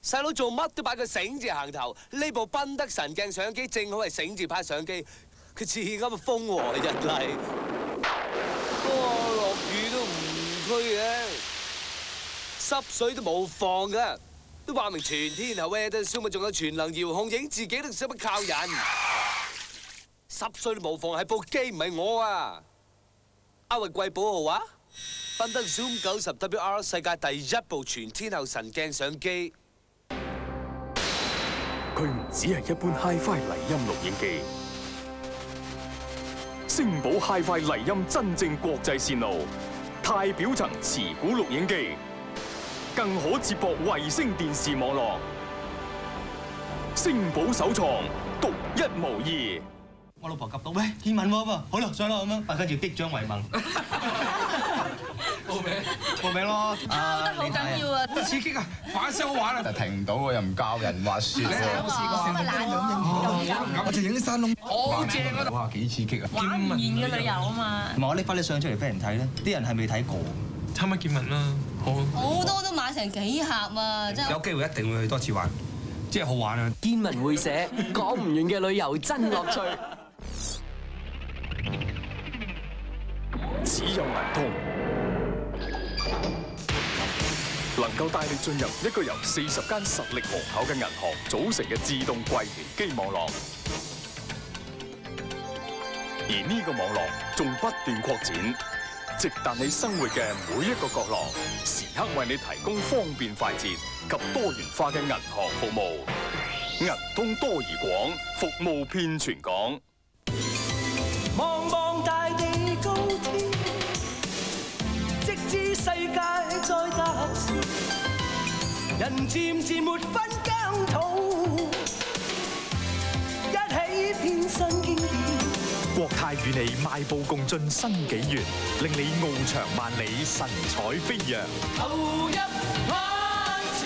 細佬做乜都擺個醒字行頭，呢部賓得神鏡相機正好係醒字拍相機，佢似啱嘅風和日麗。落雨都唔區嘅，濕水都冇放㗎，都話明全天候 weather show 咪仲有全能遙控影自己都使乜靠人，濕水都冇放係部機唔係我啊！阿榮貴寶號啊！賓得 Zoom 90 WR 世界第一部全天候神鏡相機。佢唔只係一般 Hi-Fi 麗音錄影機，星寶 Hi-Fi 麗音真正國際線路，鈦表層磁鼓錄影機，更可接駁衛星電視網絡。星寶首創，獨一無二。我老婆及到，喂，天文喎噃，好啦，上啦咁樣，跟住擊掌為盟。報名咯！得好緊要啊！好刺激啊！反聲好玩啊！停唔到喎，又唔教人滑雪喎。有試過，咁咪懶我就影啲山窿，好正啊！哇，幾刺激啊！玩唔完嘅旅遊啊嘛。同埋我拎翻啲相出嚟俾人睇咧，啲人係未睇過。參加見聞啦，好多都買成幾盒啊！真係有機會一定會去多次玩，即係好玩啊！見聞會社講唔完嘅旅遊真樂趣。只有銀通能夠帶你進入一個由40間實力雄厚嘅銀行組成嘅自動櫃員機網絡，而呢個網絡仲不斷擴展，直達你生活嘅每一個角落，時刻為你提供方便快捷及多元化嘅銀行服務。銀通多而廣，服務遍全港。茫茫大地高天，直至世界再大時，人漸漸沒分疆土，一起編新經典。國泰與你邁步共進新紀元，令你翱翔萬里，神采飛揚。投入眼前，